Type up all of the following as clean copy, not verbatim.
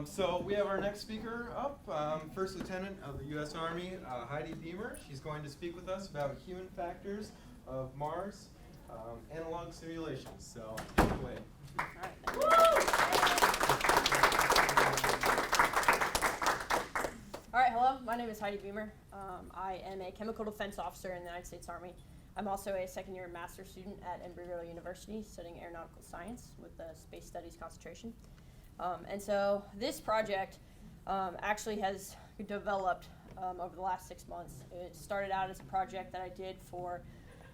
So we have our next speaker up, First Lieutenant of the U.S. Army, Heidi Beamer. She's going to speak with us about human factors of Mars analog simulations. So take it away. All right, hello. My name is Heidi Beamer. I am a chemical defense officer in the United States Army. I'm also a second-year master's student at Embry-Riddle University studying aeronautical science with the space studies concentration. And so this project actually has developed over the last 6 months. It started out as a project that I did for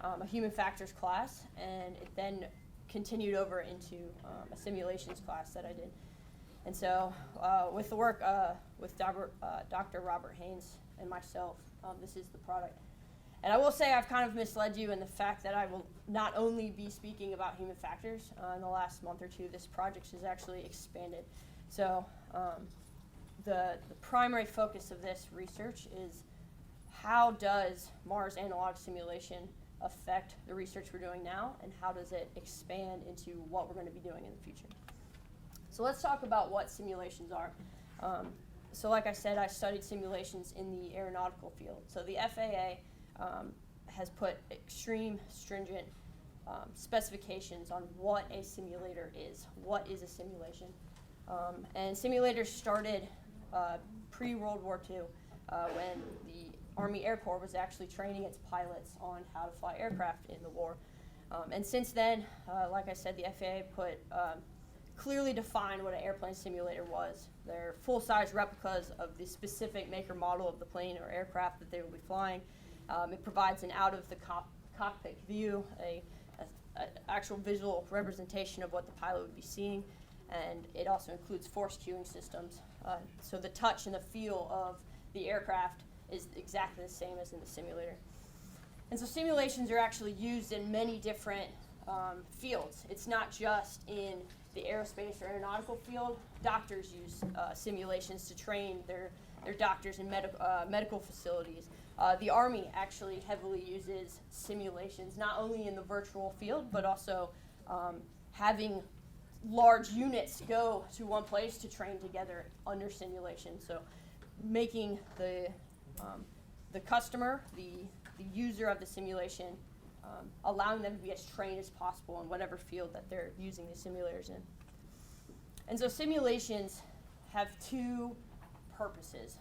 a human factors class, and it then continued over into a simulations class that I did. And so with the work with Dr. Robert Haynes and myself, this is the product. And I will say I've kind of misled you in the fact that I will not only be speaking about human factors. In the last month or two, this project has actually expanded. So the primary focus of this research is how does Mars analog simulation affect the research we're doing now, and how does it expand into what we're going to be doing in the future. So let's talk about what simulations are. So like I said, I studied simulations in the aeronautical field. So the FAA has put extreme stringent specifications on what a simulator is. What is a simulation? And simulators started pre-World War II when the Army Air Corps was actually training its pilots on how to fly aircraft in the war. And since then, like I said, the FAA put clearly defined what an airplane simulator was. They're full-size replicas of the specific make or model of the plane or aircraft that they will be flying. It provides an out-of-the-cockpit view, an actual visual representation of what the pilot would be seeing, and it also includes force cueing systems. So the touch and the feel of the aircraft is exactly the same as in the simulator. And so simulations are actually used in many different fields. It's not just in the aerospace or aeronautical field. Doctors use simulations to train their doctors in medical facilities. The Army actually heavily uses simulations, not only in the virtual field, but also having large units go to one place to train together under simulation. So making the customer, the user of the simulation, allowing them to be as trained as possible in whatever field that they're using the simulators in. And so simulations have two purposes.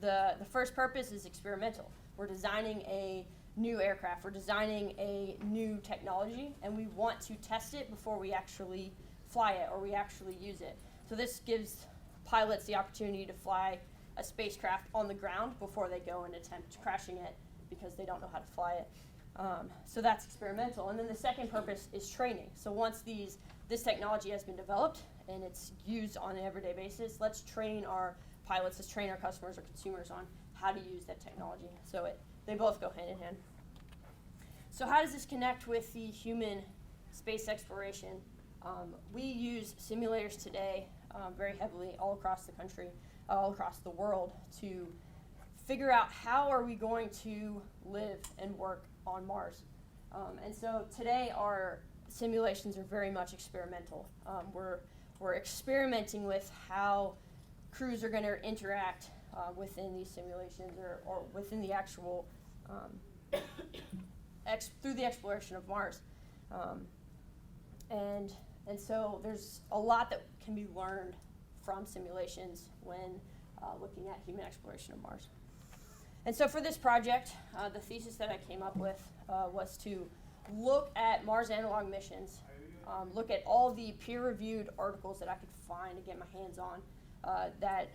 The first purpose is experimental. We're designing a new aircraft, we're designing a new technology, and we want to test it before we actually fly it or we actually use it. So this gives pilots the opportunity to fly a spacecraft on the ground before they go and attempt crashing it because they don't know how to fly it. So that's experimental. And then the second purpose is training. So once this technology has been developed and it's used on an everyday basis, let's train our pilots, let's train our customers or consumers on how to use that technology. So they both go hand in hand. So how does this connect with the human space exploration? We use simulators today very heavily all across the country, all across the world, to figure out how are we going to live and work on Mars. And so today our simulations are very much experimental. We're experimenting with how crews are going to interact within these simulations or within the actual, through the exploration of Mars. And so there's a lot that can be learned from simulations when looking at human exploration of Mars. And so for this project, the thesis that I came up with was to look at Mars analog missions, look at all the peer-reviewed articles that I could find to get my hands on that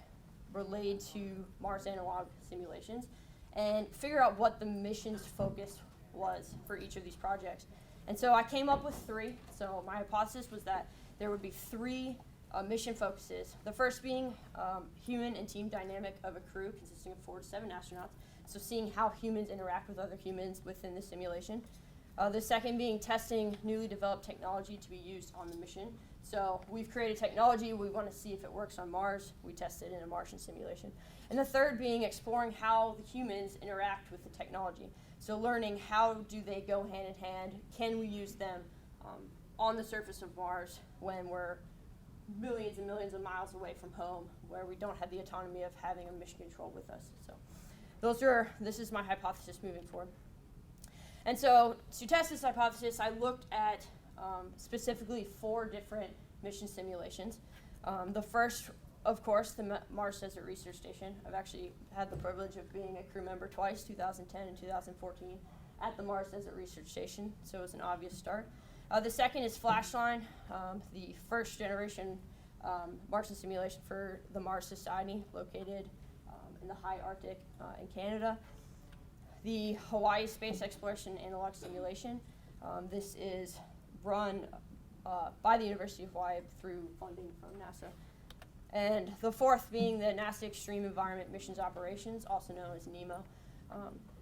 relate to Mars analog simulations, and figure out what the mission's focus was for each of these projects. And so I came up with three. So my hypothesis was that there would be three mission focuses. The first being human and team dynamic of a crew consisting of 4 to 7 astronauts. So seeing how humans interact with other humans within the simulation. The second being testing newly developed technology to be used on the mission. So we've created technology, we want to see if it works on Mars. We test it in a Martian simulation. And the third being exploring how the humans interact with the technology. So learning how do they go hand in hand, can we use them on the surface of Mars when we're millions and millions of miles away from home, where we don't have the autonomy of having a mission control with us. So this is my hypothesis moving forward. And so to test this hypothesis, I looked at specifically 4 different mission simulations. The first, of course, the Mars Desert Research Station. I've actually had the privilege of being a crew member twice, 2010 and 2014, at the Mars Desert Research Station, so it was an obvious start. The second is Flashline, the first generation Martian simulation for the Mars Society, located in the high Arctic in Canada. The Hawaii Space Exploration Analog Simulation. This is run by the University of Hawaii through funding from NASA. And the fourth being the NASA Extreme Environment Missions Operations, also known as NEMO,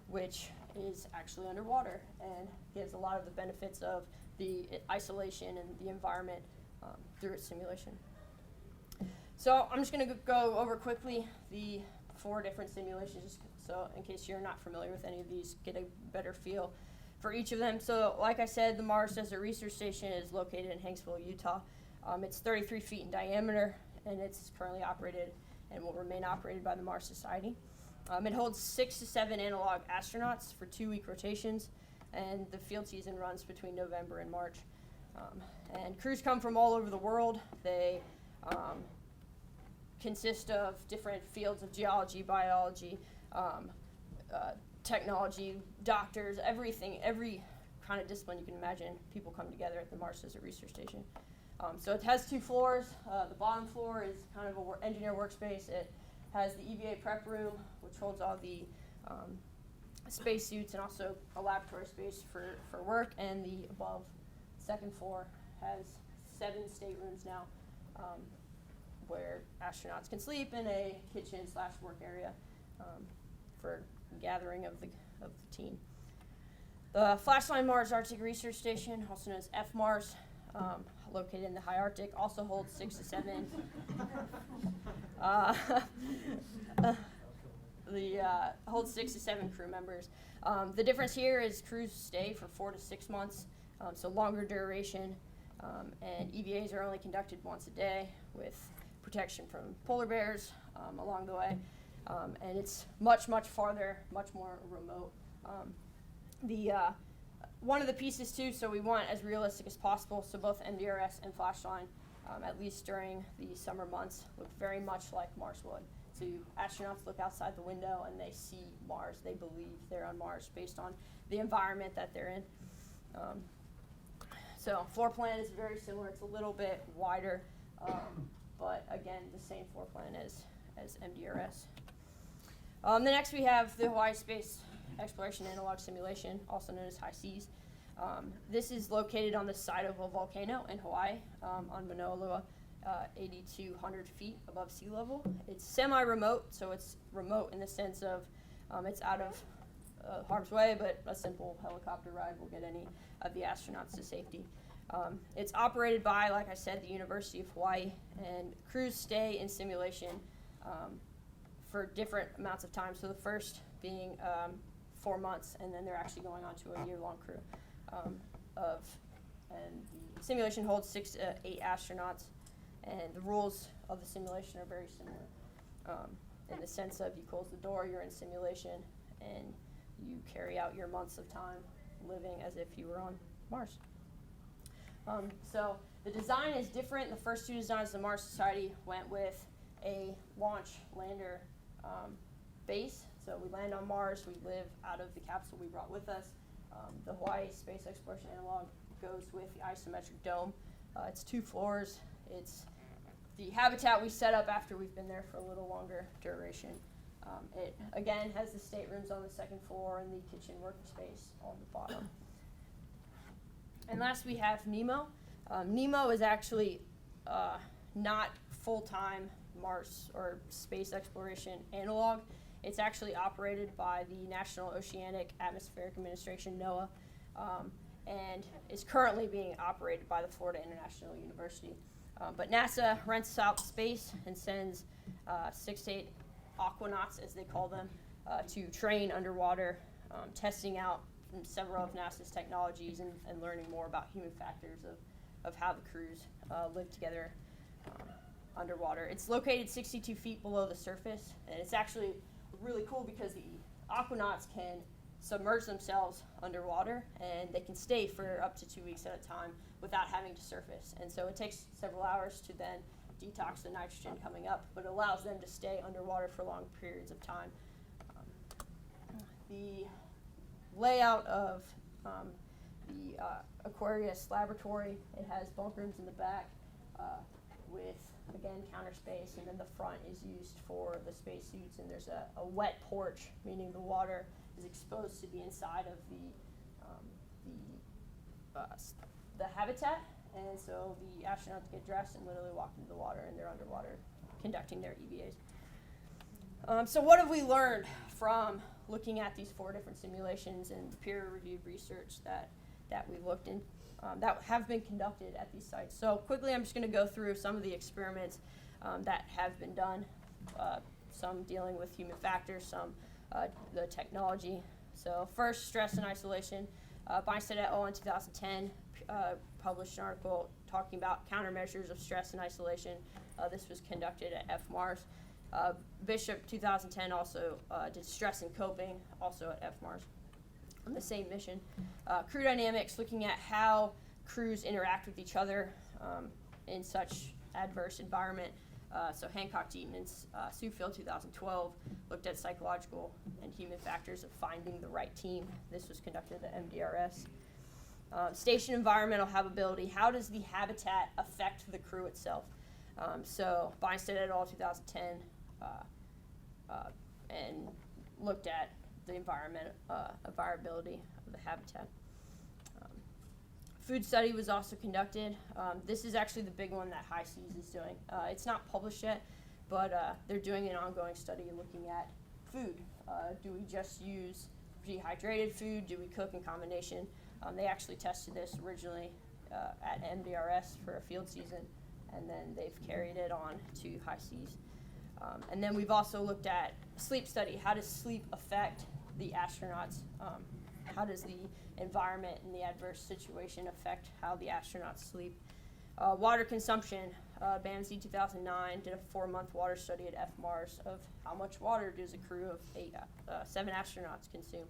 which is actually underwater and gives a lot of the benefits of the isolation and the environment through its simulation. So I'm just going to go over quickly the 4 different simulations, so in case you're not familiar with any of these, get a better feel for each of them. So like I said, the Mars Desert Research Station is located in Hanksville, Utah. It's 33 feet in diameter, and it's currently operated and will remain operated by the Mars Society. It holds 6 to 7 analog astronauts for 2-week rotations, and the field season runs between November and March. And crews come from all over the world. They consist of different fields of geology, biology, technology, doctors, everything, every kind of discipline you can imagine. People come together at the Mars Desert Research Station. So it has 2 floors. The bottom floor is kind of an engineer workspace. It has the EVA prep room, which holds all the space suits and also a laboratory space for work. And the above second floor has 7 staterooms now, where astronauts can sleep in a kitchen/work area for gathering of the team. The Flashline Mars Arctic Research Station, also known as FMARS, located in the high Arctic, also holds 6 to 7. Holds 6 to 7 crew members. The difference here is crews stay for 4 to 6 months, so longer duration, and EVAs are only conducted once a day with protection from polar bears along the way, and it's much farther, much more remote. One of the pieces too, so we want as realistic as possible, so both MDRS and Flashline, at least during the summer months, look very much like Mars would. So astronauts look outside the window and they see Mars. They believe they're on Mars based on the environment that they're in. So floor plan is very similar. It's a little bit wider, but again, the same floor plan as MDRS. Then next we have the Hawaii Space Exploration Analog Simulation, also known as HI-SEAS. This is located on the side of a volcano in Hawaii, on Manoa, 8,200 feet above sea level. It's semi-remote, so it's remote in the sense of it's out of harm's way, but a simple helicopter ride will get any of the astronauts to safety. It's operated by, like I said, the University of Hawaii, and crews stay in simulation for different amounts of time. So the first being 4 months, and then they're actually going on to a year-long crew and the simulation holds 6 to 8 astronauts, and the rules of the simulation are very similar in the sense of you close the door, you're in simulation, and you carry out your months of time living as if you were on Mars. So the design is different. The first 2 designs the Mars Society went with a launch lander base. So we land on Mars, we live out of the capsule we brought with us. The Hawaii Space Exploration Analog goes with the isometric dome. It's 2 floors. It's the habitat we set up after we've been there for a little longer duration. It, again, has the staterooms on the second floor and the kitchen workspace on the bottom. And last we have NEMO. NEMO is actually not full-time Mars or space exploration analog. It's actually operated by the National Oceanic Atmospheric Administration, NOAA, and is currently being operated by the Florida International University. But NASA rents out space and sends 6 to 8 aquanauts, as they call them, to train underwater, testing out several of NASA's technologies and learning more about human factors of how the crews live together underwater. It's located 62 feet below the surface, and it's actually really cool because the aquanauts can submerge themselves underwater, and they can stay for up to 2 weeks at a time without having to surface. And so it takes several hours to then detox the nitrogen coming up, but it allows them to stay underwater for long periods of time. The layout of the Aquarius laboratory, it has bunk rooms in the back with, again, counter space, and then the front is used for the spacesuits, and there's a wet porch, meaning the water is exposed to the inside of the habitat, and so the astronauts get dressed and literally walk into the water, and they're underwater conducting their EVAs. So what have we learned from looking at these 4 different simulations and peer-reviewed research that we've looked in, that have been conducted at these sites? So quickly, I'm just going to go through some of the experiments that have been done, some dealing with human factors, some the technology. So first, stress and isolation. Beinstedt et al. In 2010 published an article talking about countermeasures of stress and isolation. This was conducted at FMARS. Bishop 2010 also did stress and coping, also at FMARS, on the same mission. Crew dynamics, looking at how crews interact with each other in such adverse environment. So Hancock, Deaton, and Suefield 2012 looked at psychological and human factors of finding the right team. This was conducted at MDRS. Station environmental habitability. How does the habitat affect the crew itself? So Beinstedt et al. 2010 and looked at the environability of the habitat. Food study was also conducted. This is actually the big one that High Seas is doing. It's not published yet, but they're doing an ongoing study looking at food. Do we just use dehydrated food? Do we cook in combination? They actually tested this originally at MDRS for a field season, and then they've carried it on to High Seas. And then we've also looked at sleep study. How does sleep affect the astronauts? How does the environment and the adverse situation affect how the astronauts sleep? Water consumption. BAMSI 2009 did a 4-month water study at FMARS of how much water does a crew of 7 astronauts consume.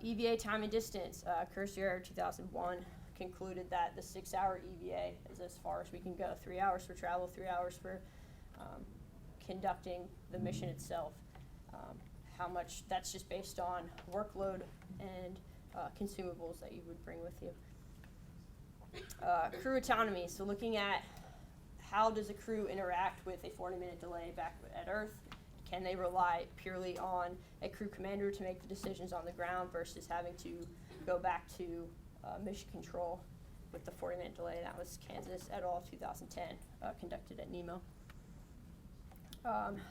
EVA time and distance. Curcier 2001 concluded that the 6-hour EVA is as far as we can go. 3 hours for travel, 3 hours for conducting the mission itself. How much, that's just based on workload and consumables that you would bring with you. Crew autonomy, so looking at how does a crew interact with a 40-minute delay back at Earth. Can they rely purely on a crew commander to make the decisions on the ground versus having to go back to mission control with the 40-minute delay? That was Kansas et al. 2010, conducted at NEMO.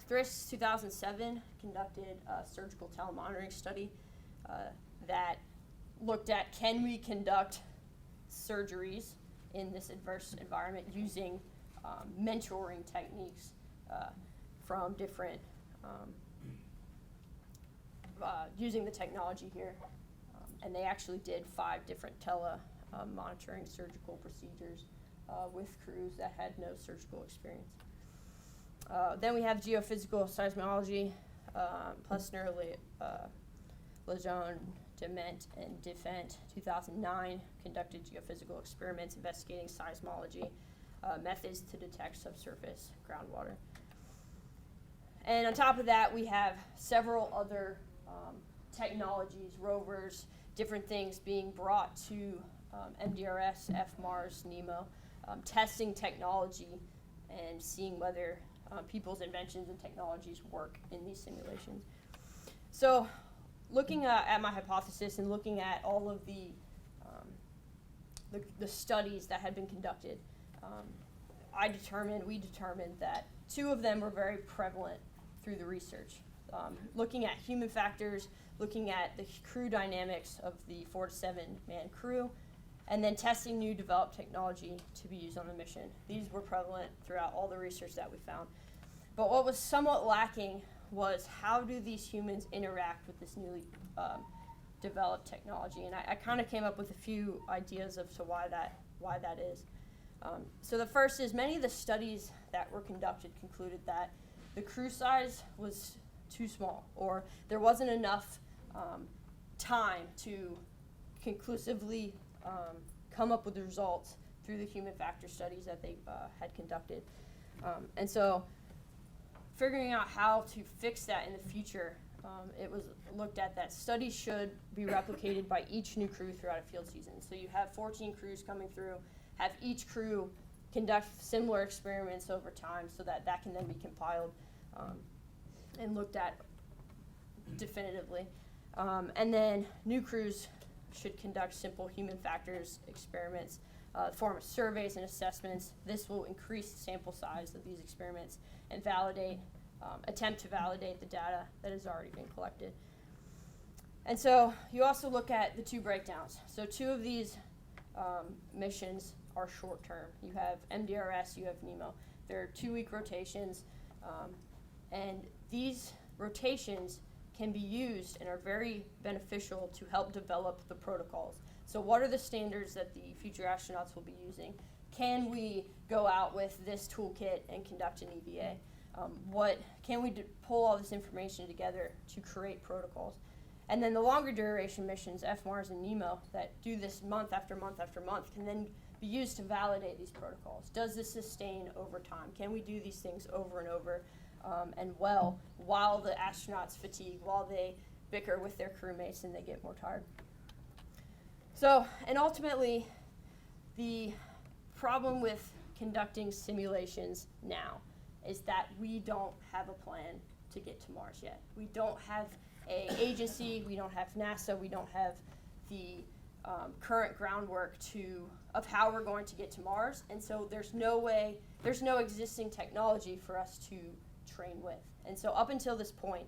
Thriss 2007 conducted a surgical telemonitoring study that looked at, can we conduct surgeries in this adverse environment using mentoring techniques from different, using the technology here. And they actually did 5 different monitoring surgical procedures with crews that had no surgical experience. Then we have geophysical seismology. Plessner, Lejeune, Dement, and Defent 2009 conducted geophysical experiments investigating seismology methods to detect subsurface groundwater. And on top of that, we have several other technologies, rovers, different things being brought to MDRS, FMARS, NEMO, testing technology and seeing whether people's inventions and technologies work in these simulations. So looking at my hypothesis and looking at all of the studies that had been conducted, we determined that 2 of them were very prevalent through the research. Looking at human factors, looking at the crew dynamics of the 4 to 7 man crew, and then testing new developed technology to be used on the mission. These were prevalent throughout all the research that we found. But what was somewhat lacking was how do these humans interact with this newly developed technology? And I kind of came up with a few ideas as to why that is. So the first is many of the studies that were conducted concluded that the crew size was too small, or there wasn't enough time to conclusively come up with the results through the human factor studies that they had conducted. And so figuring out how to fix that in the future, it was looked at that studies should be replicated by each new crew throughout a field season. So you have 14 crews coming through, have each crew conduct similar experiments over time so that that can then be compiled and looked at definitively. And then new crews should conduct simple human factors experiments, form of surveys and assessments. This will increase the sample size of these experiments and attempt to validate the data that has already been collected. And so you also look at the two breakdowns. So two of these missions are short term. You have MDRS, you have NEMO. They're 2-week rotations, and these rotations can be used and are very beneficial to help develop the protocols. So what are the standards that the future astronauts will be using? Can we go out with this toolkit and conduct an EVA? Can we pull all this information together to create protocols? And then the longer duration missions, FMARS and NEMO, that do this month after month after month, can then be used to validate these protocols. Does this sustain over time? Can we do these things over and over and well while the astronauts fatigue, while they bicker with their crewmates and they get more tired? So, and ultimately, the problem with conducting simulations now is that we don't have a plan to get to Mars yet. We don't have an agency, we don't have NASA, we don't have the current groundwork of how we're going to get to Mars, and so there's no existing technology for us to train with. And so up until this point,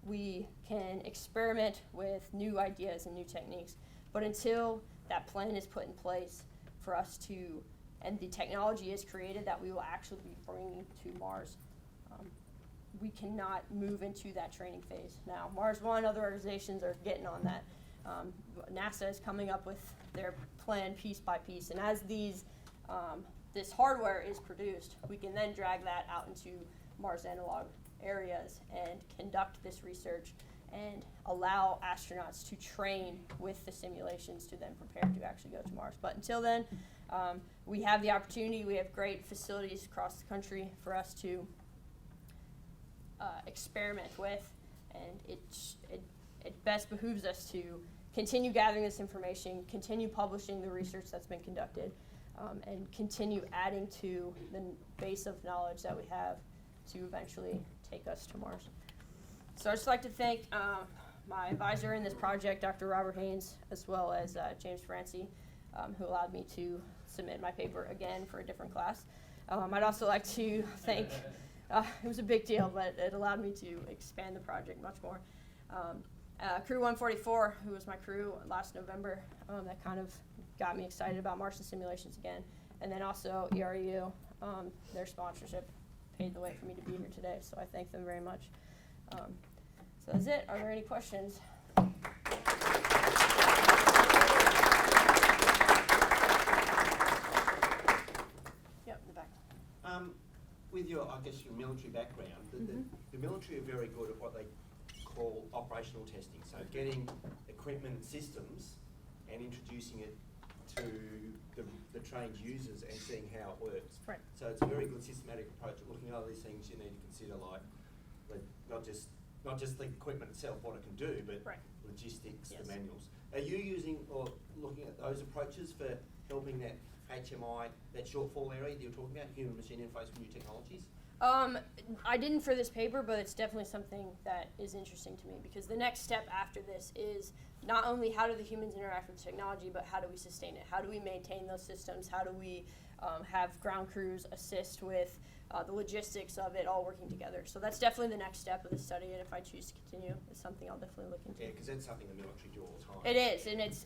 we can experiment with new ideas and new techniques, but until that plan is put in place for us to, and the technology is created that we will actually be bringing to Mars, we cannot move into that training phase. Now, Mars One, other organizations are getting on that. NASA is coming up with their plan piece by piece, and as this hardware is produced, we can then drag that out into Mars analog areas and conduct this research and allow astronauts to train with the simulations to then prepare to actually go to Mars. But until then, we have the opportunity, we have great facilities across the country for us to experiment with, and it best behooves us to continue gathering this information, continue publishing the research that's been conducted, and continue adding to the base of knowledge that we have to eventually take us to Mars. So I'd just like to thank my advisor in this project, Dr. Robert Haynes, as well as James Francie, who allowed me to submit my paper again for a different class. I'd also like to thank, it was a big deal, but it allowed me to expand the project much more. Crew 144, who was my crew last November, that kind of got me excited about Martian simulations again. And then also ERU, their sponsorship paid the way for me to be here today, so I thank them very much. So that's it. Are there any questions? Yep, in the back. With your, I guess, your military background, the military are very good at what they call operational testing. So getting equipment and systems and introducing it to the trained users and seeing how it works. Right. So it's a very good systematic approach at looking at all these things you need to consider, like not just the equipment itself, what it can do, but right. Logistics, Yes. the manuals. Are you using or looking at those approaches for helping that HMI, that shortfall area that you're talking about, human machine interface with new technologies? I didn't for this paper, but it's definitely something that is interesting to me, because the next step after this is not only how do the humans interact with technology, but how do we sustain it? How do we maintain those systems? How do we have ground crews assist with the logistics of it all working together? So that's definitely the next step of the study, and if I choose to continue, it's something I'll definitely look into. Yeah, because that's something the military do all the time. It is, and it's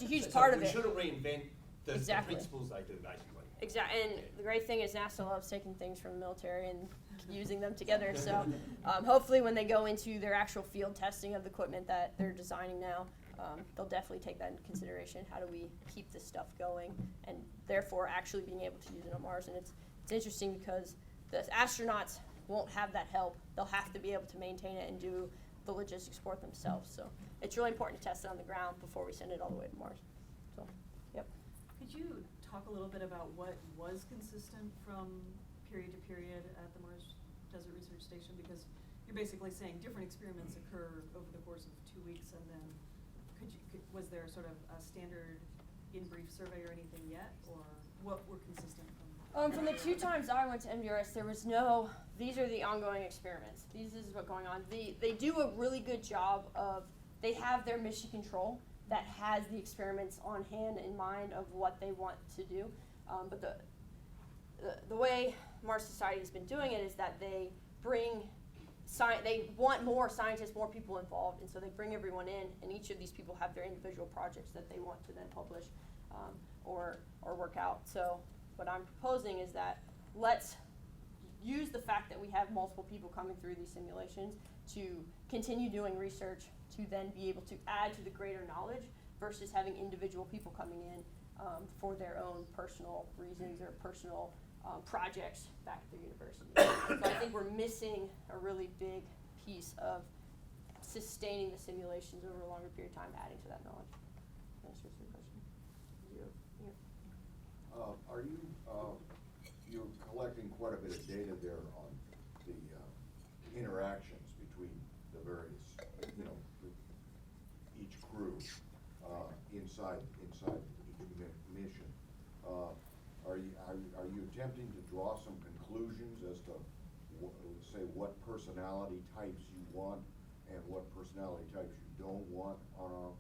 a huge So part of we it. shouldn't reinvent the Exactly. principles they do, basically. Exactly, and the great thing is NASA loves taking things from the military and using them together. So hopefully when they go into their actual field testing of the equipment that they're designing now, they'll definitely take that into consideration. How do we keep this stuff going, and therefore actually being able to use it on Mars? And it's interesting because the astronauts won't have that help. They'll have to be able to maintain it and do the logistics for it themselves. So it's really important to test it on the ground before we send it all the way to Mars. So, yep. Could you talk a little bit about what was consistent from period to period at the Mars Desert Research Station? Because you're basically saying different experiments occur over the course of 2 weeks, and then was there sort of a standard in-brief survey or anything yet, or what were consistent from? From the 2 times I went to MDRS, there was no, these are the ongoing experiments. This is what's going on. They do a really good job of, they have their mission control that has the experiments on hand in mind of what they want to do. But the way Mars Society has been doing it is that they bring, they want more scientists, more people involved, and so they bring everyone in, and each of these people have their individual projects that they want to then publish or work out. So what I'm proposing is that let's use the fact that we have multiple people coming through these simulations to continue doing research to then be able to add to the greater knowledge versus having individual people coming in for their own personal reasons or personal projects back at the university. So I think we're missing a really big piece of sustaining the simulations over a longer period of time, adding to that knowledge. Answers your question. You're collecting quite a bit of data there on the interactions between the various, each crew inside each mission. Are you attempting to draw some conclusions as to say what personality types you want and what personality types you don't want on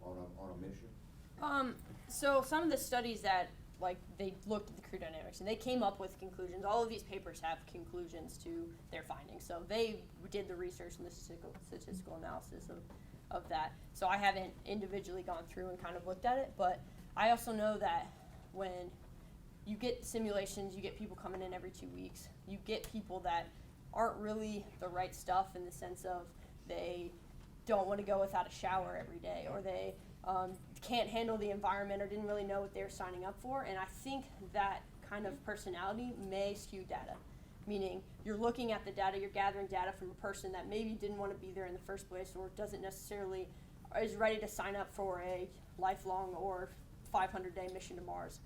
a mission? So some of the studies that, like, they looked at the crew dynamics and they came up with conclusions. All of these papers have conclusions to their findings. So they did the research and the statistical analysis of that. So I haven't individually gone through and kind of looked at it, but I also know that when you get simulations, you get people coming in every 2 weeks. You get people that aren't really the right stuff in the sense of they don't want to go without a shower every day, or they can't handle the environment or didn't really know what they were signing up for. And I think that kind of personality may skew data, meaning you're looking at the data, you're gathering data from a person that maybe didn't want to be there in the first place or doesn't necessarily is ready to sign up for a lifelong or 500-day mission to Mars.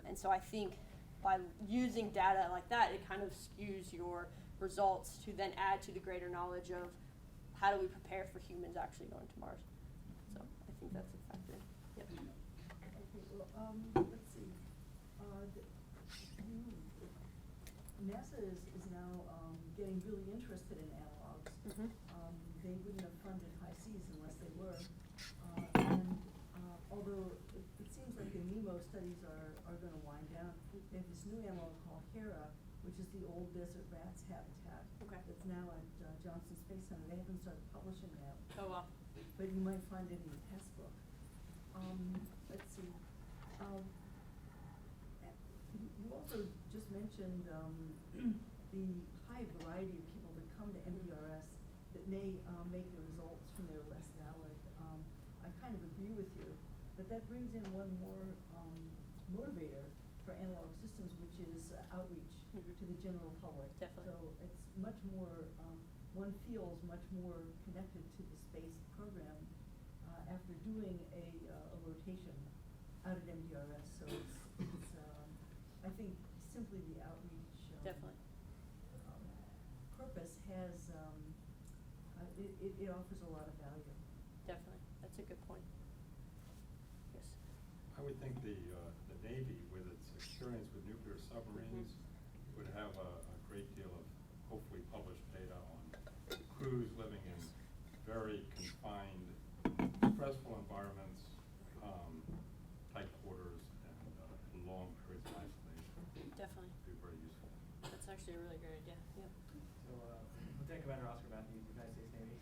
And so I think by using data like that, it kind of skews your results to then add to the greater knowledge of how do we prepare for humans actually going to Mars. So I think that's a factor. Yep. Okay, well, let's see. NASA is now getting really interested in analogs. Mm-hmm. They wouldn't have funded high seas unless they were. Although it seems like the NEMO studies are going to wind down, they have this new analog called Hera, which is the old desert rats habitat. Okay. That's now at Johnson Space Center. They haven't started publishing that. Oh, wow. But you might find it in the test book. Let's see. You also just mentioned the high variety of people that come to MDRS that may make the results from there less valid. I kind of agree with you, but that brings in one more motivator for analog systems, which is outreach to the general public. Definitely. So it's much more, one feels much more connected to the space program after doing a rotation out at MDRS. So it's I think simply the outreach Definitely. Purpose has, it offers a lot of value. Definitely. That's a good point. Yes. I would think the Navy, with its experience with nuclear submarines, would have a great deal of hopefully published data on crews living in very confined, stressful environments, tight quarters, and long periods of isolation. Definitely. Would be very useful. That's actually a really great idea. Yeah. So, Lieutenant Commander Oscar Matthews, United States Navy.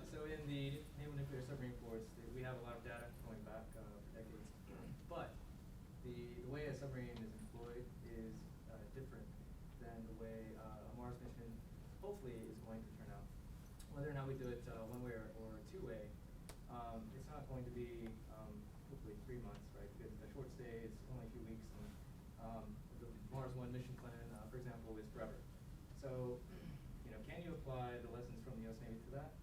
So in the Naval Nuclear Submarine Force, we have a lot of data going back for decades. But the way a submarine is employed is different than the way a Mars mission hopefully is going to turn out. Whether or not we do it one way or two-way, it's not going to be hopefully 3 months, right? Because the short stay is only a few weeks, and the Mars One mission plan, for example, is forever. So, can you apply the lessons from the U.S. Navy to that?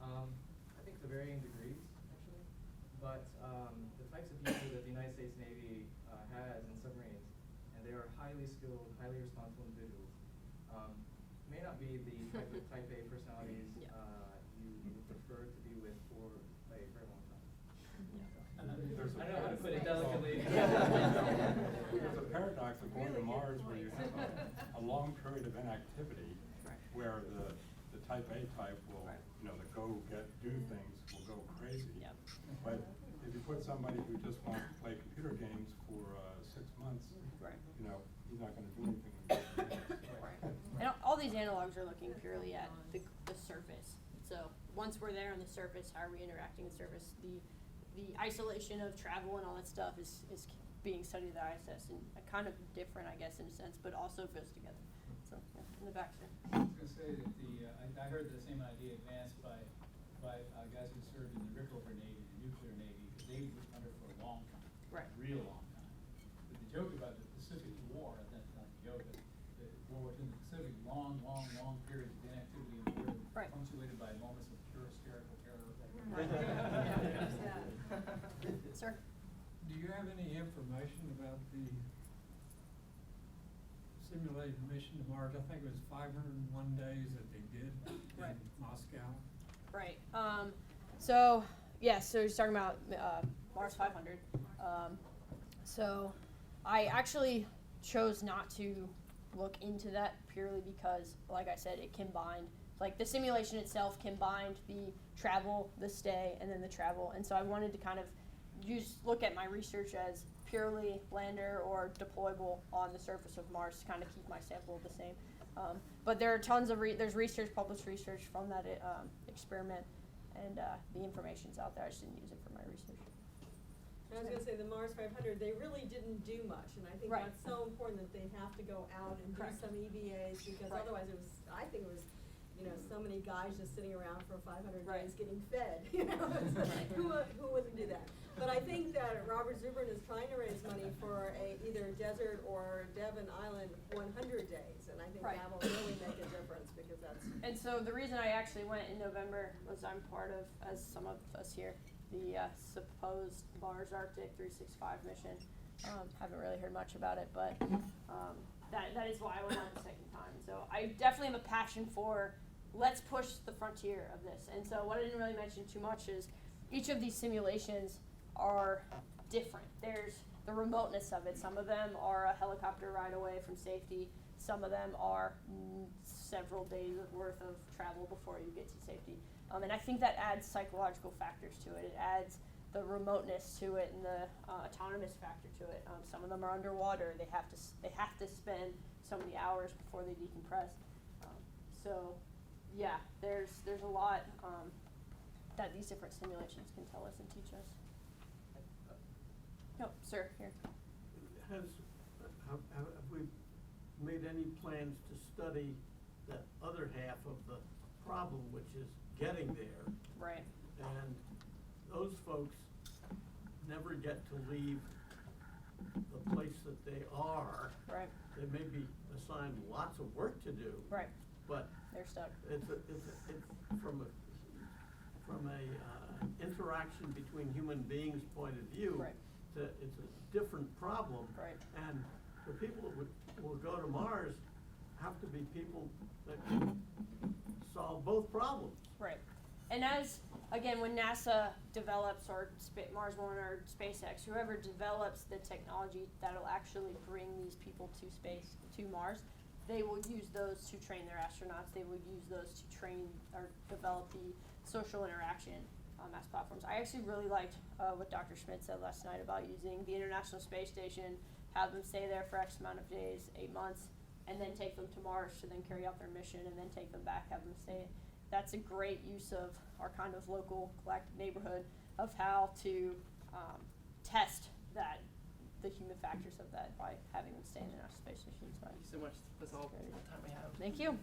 I think to varying degrees, actually. But the types of people that the United States Navy has in submarines, and they are highly skilled, highly responsible individuals, may not be the type of type A personalities Yeah. you would prefer to be with for a very long time. There's a I don't know how to put it paradox. delicately. There's a paradox of going to Really Mars good where you point. have a long period of inactivity, Right. where the type A type will, Right. the do things will go crazy. Yep. But if you put somebody who just wants to play computer games for 6 months, Right. He's not gonna do anything with computer games. Right. And all these analogs are looking purely at the surface. So once we're there on the surface, how are we interacting with surface? The isolation of travel and all that stuff is being studied at the ISS, and kind of different, I guess, in a sense, but also goes together. So yeah, in the back there. I was gonna say that I heard the same idea advanced by guys who served in the Rickover Navy, the nuclear Navy, because they were under for a long time. Right. Real long time. But the joke about the Pacific War, that's not a joke, but the war within the Pacific, long periods of inactivity in the war, Right. punctuated by moments of pure hysterical terror. Sir? Do you have any information about the simulated mission to Mars? I think it was 501 days that they did Right. in Moscow. Right. So he's talking about Mars 500. So I actually chose not to look into that purely because, like I said, it combined, like the simulation itself combined the travel, the stay, and then the travel. And so I wanted to kind of look at my research as purely lander or deployable on the surface of Mars to kind of keep my sample the same. But there are tons of there's published research from that experiment, and the information's out there. I just didn't use it for my research. I was gonna say, the Mars 500, they really didn't do much, and I think Right. that's so important that they have to go out and do Correct. some EVAs, because Right. otherwise I think it was, so many guys just sitting around for 500 Right. days getting fed, It's like, who wouldn't do that? But I think that Robert Zubrin is trying to raise money for either desert or Devon Island 100 days, and I think Right. that will really make a difference, because that's. And so the reason I actually went in November was I'm part of, as some of us here, the supposed Mars Arctic 365 mission. Haven't really heard much about it, but that is why I went on the second time. So I definitely have a passion for let's push the frontier of this. And so what I didn't really mention too much is each of these simulations are different. There's the remoteness of it. Some of them are a helicopter ride away from safety. Some of them are several days worth of travel before you get to safety. And I think that adds psychological factors to it. It adds the remoteness to it and the autonomous factor to it. Some of them are underwater. They have to spend so many hours before they decompress. So, yeah, there's a lot that these different simulations can tell us and teach us. No, sir, here. Have we made any plans to study that other half of the problem, which is getting there? Right. And those folks never get to leave the place that they are. Right. They may be assigned lots of work to do. Right. But They're stuck. it's from a interaction between human beings point of view. Right. It's a different problem. Right. And the people that will go to Mars have to be people that can solve both problems. Right. And when NASA develops, or Mars One or SpaceX, whoever develops the technology that'll actually bring these people to space, to Mars, they will use those to train their astronauts. They will use those to train or develop the social interaction as platforms. I actually really liked what Dr. Schmidt said last night about using the International Space Station, have them stay there for X amount of days, 8 months, and then take them to Mars to then carry out their mission, and then take them back, have them stay. That's a great use of our kind of local galactic neighborhood of how to test the human factors of that by having them stay in the International Space Station. Thank you so much. That's all the time we have. Thank you.